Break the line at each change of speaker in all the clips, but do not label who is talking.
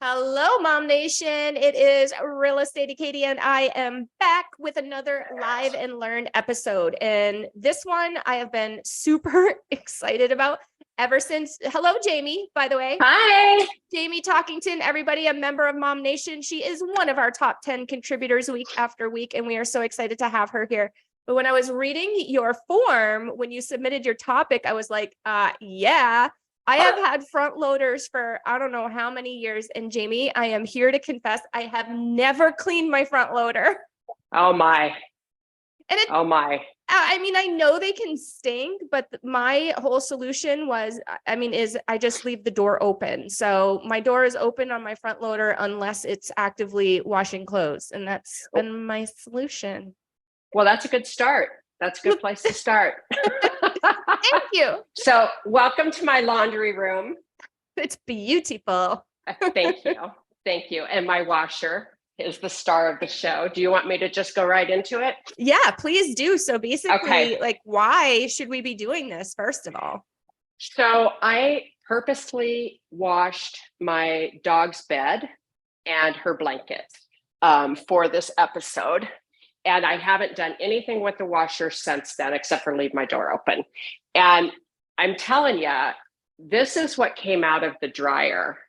Hello, Mom Nation. It is Real Estate Katie, and I am back with another Live and Learn episode. And this one I have been super excited about ever since. Hello, Jamie, by the way.
Hi.
Jamie Talkington, everybody, a member of Mom Nation. She is one of our top 10 contributors week after week, and we are so excited to have her here. But when I was reading your form, when you submitted your topic, I was like, yeah. I have had front loaders for I don't know how many years. And Jamie, I am here to confess, I have never cleaned my front loader.
Oh my.
And
oh my.
I mean, I know they can stink, but my whole solution was, is I just leave the door open. So my door is open on my front loader unless it's actively washing clothes. And that's been my solution.
Well, that's a good start. That's a good place to start.
Thank you.
So welcome to my laundry room.
It's beautiful.
Thank you. Thank you. And my washer is the star of the show. Do you want me to just go right into it?
Yeah, please do. So basically,
okay.
Why should we be doing this, first of all?
So I purposely washed my dog's bed and her blanket for this episode. And I haven't done anything with the washer since then, except for leave my door open. And I'm telling you, this is what came out of the dryer.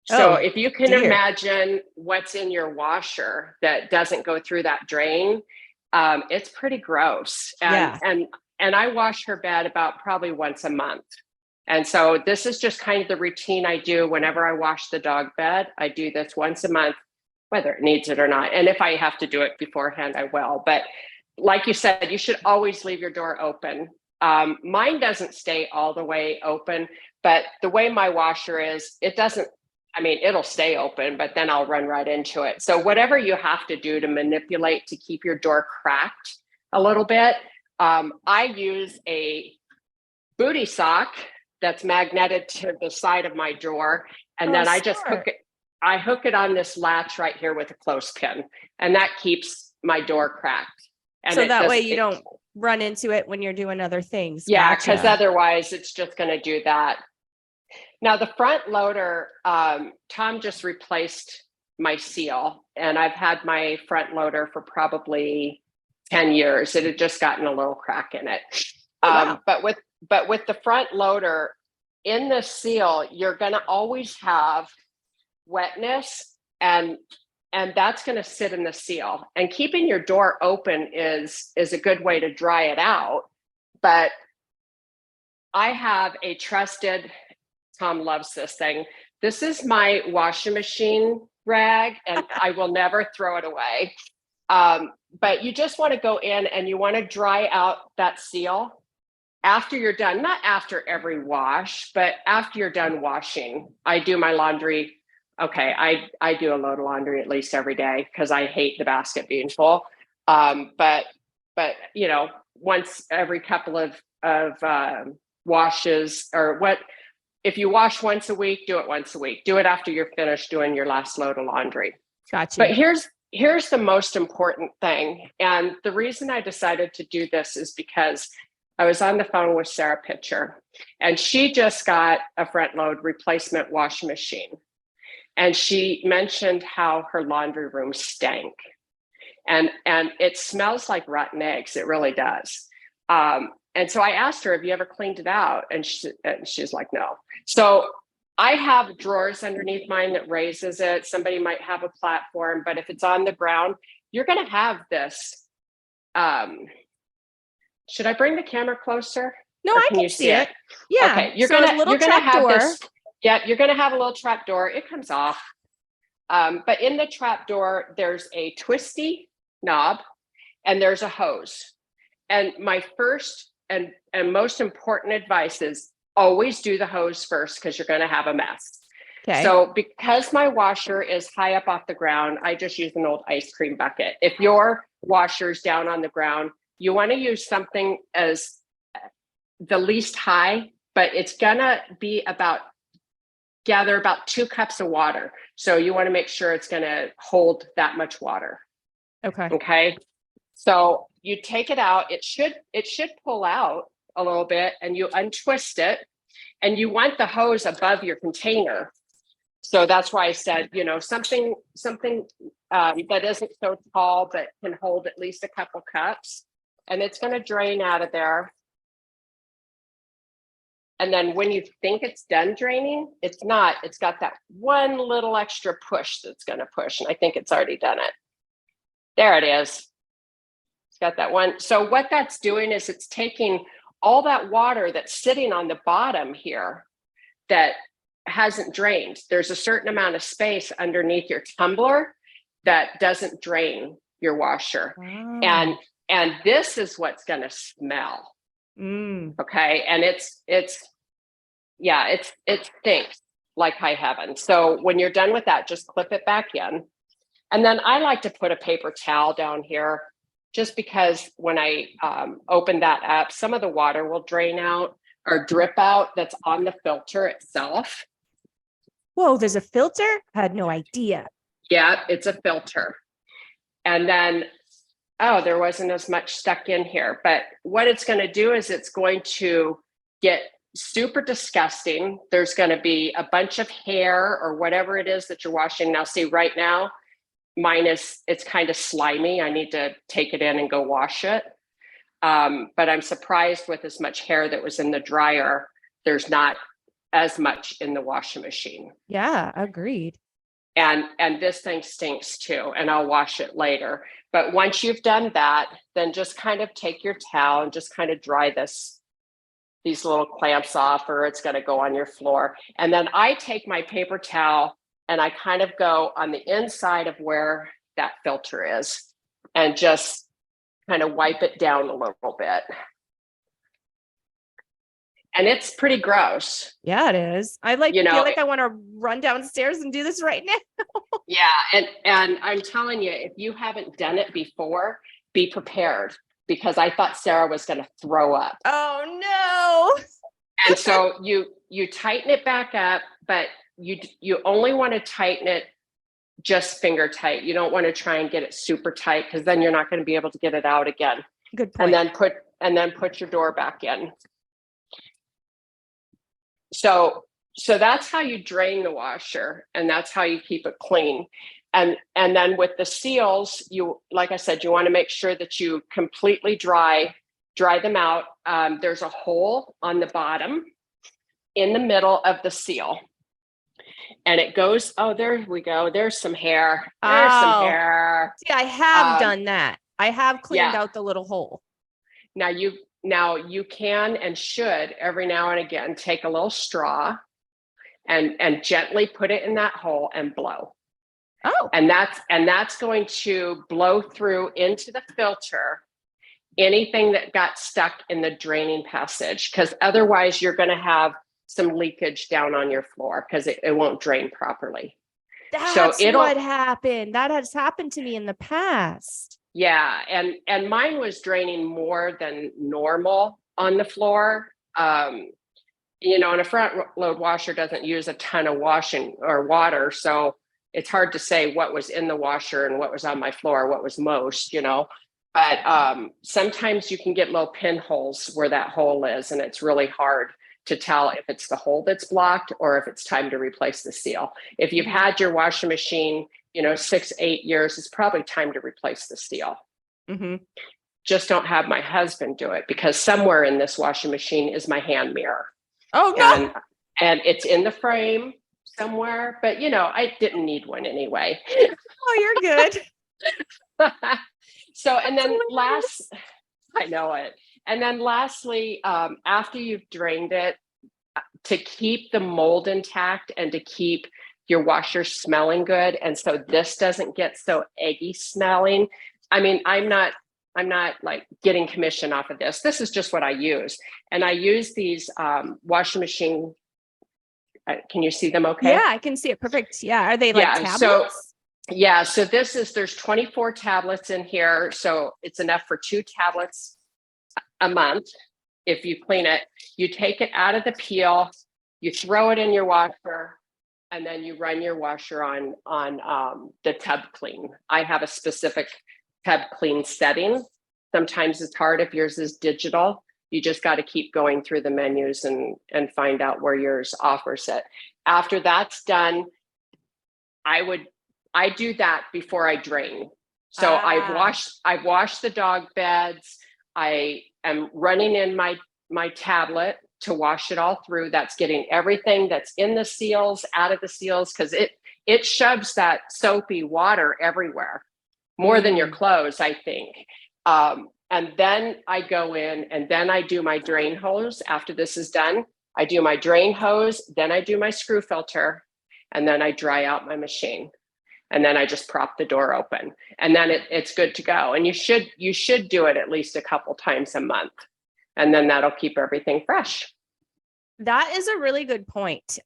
So if you can imagine what's in your washer that doesn't go through that drain, it's pretty gross. And I wash her bed about probably once a month. And so this is just kind of the routine I do whenever I wash the dog bed. I do this once a month, whether it needs it or not. And if I have to do it beforehand, I will. But like you said, you should always leave your door open. Mine doesn't stay all the way open, but the way my washer is, it'll stay open, but then I'll run right into it. So whatever you have to do to manipulate to keep your door cracked a little bit, I use a booty sock that's magneted to the side of my drawer. And then I just hook it on this latch right here with a clothespin, and that keeps my door cracked. And
so that way you don't run into it when you're doing other things.
Yeah, because otherwise it's just going to do that. Now the front loader, Tom just replaced my seal, and I've had my front loader for probably 10 years. It had just gotten a little crack in it. Wow. But with the front loader in the seal, you're going to always have wetness, and that's going to sit in the seal. And keeping your door open is a good way to dry it out. But I have a trusted, Tom loves this thing. This is my washing machine rag, and I will never throw it away. But you just want to go in and you want to dry out that seal after you're done, not after every wash, but after you're done washing. I do my laundry. Okay, I do a load of laundry at least every day because I hate the basket being full. But once every couple of washes, or what, if you wash once a week, do it once a week. Do it after you're finished doing your last load of laundry.
Gotcha.
But here's the most important thing. And the reason I decided to do this is because I was on the phone with Sarah Pitcher, and she just got a front load replacement washing machine. And she mentioned how her laundry room stank, and it smells like rotten eggs. It really does. And so I asked her, have you ever cleaned it out? And she's like, no. So I have drawers underneath mine that raises it. Somebody might have a platform, but if it's on the ground, you're going to have this. Should I bring the camera closer?
No, I can see it. Yeah.
Okay. You're going to have this. Yeah, you're going to have a little trap door. It comes off. But in the trap door, there's a twisty knob and there's a hose. And my first and most important advice is always do the hose first, because you're going to have a mess. Okay. So because my washer is high up off the ground, I just use an old ice cream bucket. If your washer's down on the ground, you want to use something as the least high, but it's going to be gather about 2 cups of water. So you want to make sure it's going to hold that much water. Okay. So you take it out. It should pull out a little bit, and you untwist it, and you want the hose above your container. So that's why I said, something that isn't so tall, but can hold at least a couple cups, and it's going to drain out of there. And then when you think it's done draining, it's not. It's got that one little extra push that's going to push, and I think it's already done it. There it is. It's got that one. So what that's doing is it's taking all that water that's sitting on the bottom here that hasn't drained. There's a certain amount of space underneath your tumbler that doesn't drain your washer.
Wow.
And this is what's going to smell. Okay. And it stinks like high heaven. So when you're done with that, just clip it back in. And then I like to put a paper towel down here, just because when I open that up, some of the water will drain out or drip out that's on the filter itself.
Whoa, there's a filter? I had no idea.
Yeah, it's a filter. And then, there wasn't as much stuck in here. But what it's going to do is it's going to get super disgusting. There's going to be a bunch of hair or whatever it is that you're washing. Now, see, right now, it's kind of slimy. I need to take it in and go wash it. But I'm surprised with as much hair that was in the dryer, there's not as much in the washing machine.
Yeah, agreed.
And this thing stinks too, and I'll wash it later. But once you've done that, then just kind of take your towel and just kind of dry these little clamps off, or it's going to go on your floor. And then I take my paper towel and I kind of go on the inside of where that filter is and just kind of wipe it down a little bit. And it's pretty gross.
Yeah, it is. I feel like I want to run downstairs and do this right now.
Yeah. And I'm telling you, if you haven't done it before, be prepared, because I thought Sarah was going to throw up.
Oh no.
And so you tighten it back up, but you only want to tighten it just finger tight. You don't want to try and get it super tight, because then you're not going to be able to get it out again.
Good point.
And then put your door back in. So that's how you drain the washer, and that's how you keep it clean. And then with the seals, like I said, you want to make sure that you completely dry them out. There's a hole on the bottom in the middle of the seal. And it goes, there we go. There's some hair. There's some hair.
See, I have done that. I have cleaned out the little hole.
Now you can and should every now and again take a little straw and gently put it in that hole and blow.
Oh.
And that's going to blow through into the filter anything that got stuck in the draining passage, because otherwise you're going to have some leakage down on your floor because it won't drain properly.
That's what happened. That has happened to me in the past.
Yeah. And mine was draining more than normal on the floor. And a front load washer doesn't use a ton of washing or water. So it's hard to say what was in the washer and what was on my floor, what was most, but sometimes you can get little pinholes where that hole is. And it's really hard to tell if it's the hole that's blocked or if it's time to replace the seal. If you've had your washing machine, 6-8 years, it's probably time to replace the seal.
Mm-hmm.
Just don't have my husband do it, because somewhere in this washing machine is my hand mirror.
Oh no!
And it's in the frame somewhere, but I didn't need one anyway.
Oh, you're good.
So, and then I know it. And then lastly, after you've drained it, to keep the mold intact and to keep your washer smelling good, and so this doesn't get so eggy smelling. I mean, I'm not like getting commission off of this. This is just what I use. And I use these washing machine. Can you see them okay?
Yeah, I can see it. Perfect. Yeah. Are they like tablets?
So there's 24 tablets in here. So it's enough for 2 tablets a month. If you clean it, you take it out of the peel, you throw it in your washer, and then you run your washer on the tub clean. I have a specific tub clean setting. Sometimes it's hard if yours is digital. You just got to keep going through the menus and find out where yours offers it. After that's done, I do that before I drain. So I've washed the dog beds. I am running in my tablet to wash it all through. That's getting everything that's in the seals out of the seals, because it shoves that soapy water everywhere, more than your clothes, I think. And then I go in and then I do my drain hose. After this is done, I do my drain hose, then I do my screw filter, and then I dry out my machine. And then I just prop the door open, and then it's good to go. And you should do it at least a couple times a month, and then that'll keep everything fresh.
That is a really good point,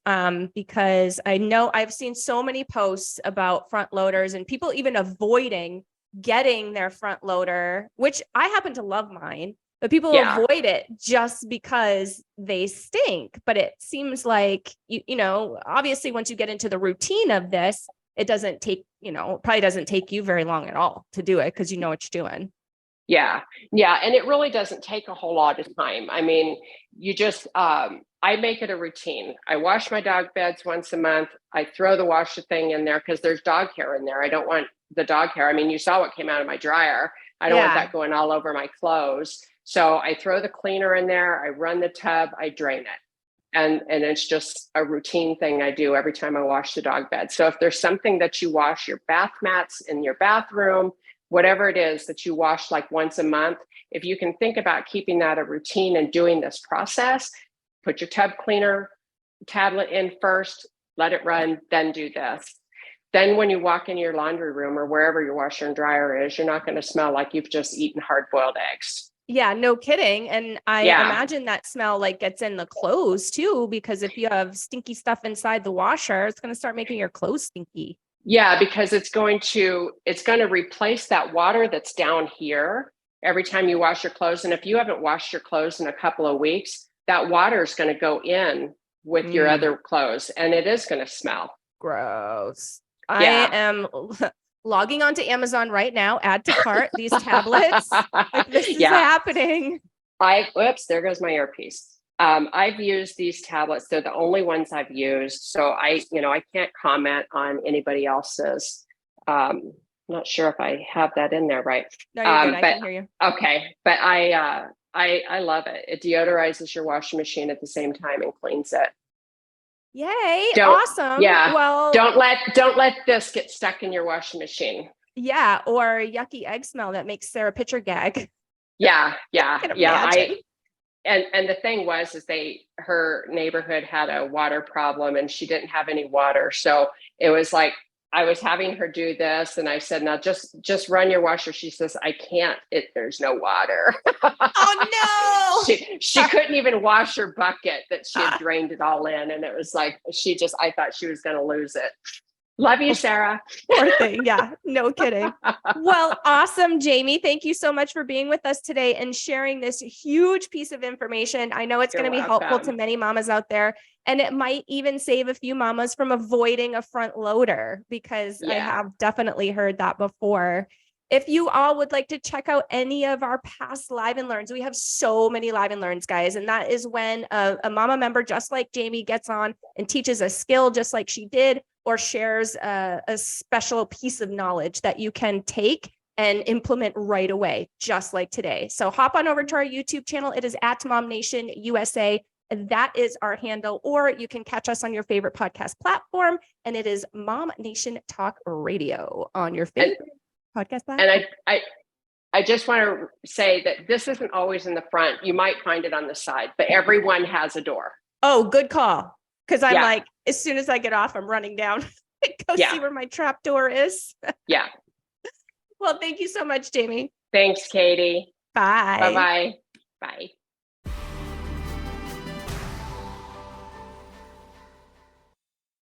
because I know I've seen so many posts about front loaders and people even avoiding getting their front loader, which I happen to love mine, but people avoid it just because they stink. But it seems like, you know, obviously once you get into the routine of this, it doesn't take, probably doesn't take you very long at all to do it because you know what you're doing.
Yeah. And it really doesn't take a whole lot of time. I mean, you just, I make it a routine. I wash my dog beds once a month. I throw the washer thing in there because there's dog hair in there. I don't want the dog hair. I mean, you saw what came out of my dryer. I don't want that going all over my clothes. So I throw the cleaner in there. I run the tub. I drain it. And it's just a routine thing I do every time I wash the dog bed. So if there's something that you wash, your bath mats in your bathroom, whatever it is that you wash like once a month, if you can think about keeping that a routine and doing this process, put your tub cleaner tablet in first, let it run, then do this. Then when you walk in your laundry room or wherever your washer and dryer is, you're not going to smell like you've just eaten hard-boiled eggs.
Yeah, no kidding. And I imagine that smell like gets in the clothes too, because if you have stinky stuff inside the washer, it's going to start making your clothes stinky.
Yeah, because it's going to replace that water that's down here every time you wash your clothes. And if you haven't washed your clothes in a couple of weeks, that water is going to go in with your other clothes and it is going to smell.
Gross. Yeah. I am logging onto Amazon right now, add to cart these tablets. Like, this is happening.
Whoops, there goes my earpiece. I've used these tablets. They're the only ones I've used. So I can't comment on anybody else's. Not sure if I have that in there right.
No, you're good. I can hear you.
Okay. But I love it. It deodorizes your washing machine at the same time and cleans it.
Yay. Awesome.
Yeah. Well, don't let this get stuck in your washing machine.
Yeah. Or yucky egg smell that makes Sarah picture gag.
Yeah. And the thing was, her neighborhood had a water problem and she didn't have any water. So it was like, I was having her do this and I said, now just run your washer. She says, I can't, there's no water.
Oh no.
She couldn't even wash her bucket that she had drained it all in. And it was like, I thought she was going to lose it. Love you, Sarah.
Poor thing. Yeah, no kidding. Well, awesome, Jamie. Thank you so much for being with us today and sharing this huge piece of information. I know it's going to be helpful to many mamas out there, and it might even save a few mamas from avoiding a front loader, because I have definitely heard that before. If you all would like to check out any of our past Live and Learns, we have so many Live and Learns, guys. And that is when a mama member just like Jamie gets on and teaches a skill just like she did, or shares a special piece of knowledge that you can take and implement right away, just like today. So hop on over to our YouTube channel. It is at Mom Nation USA. And that is our handle, or you can catch us on your favorite podcast platform. And it is Mom Nation Talk Radio on your favorite podcast platform.
And I just want to say that this isn't always in the front. You might find it on the side, but everyone has a door.
Oh, good call. Because I'm like, as soon as I get off, I'm running down and go see where my trap door is.
Yeah.
Well, thank you so much, Jamie.
Thanks, Katie.
Bye.
Bye-bye. Bye.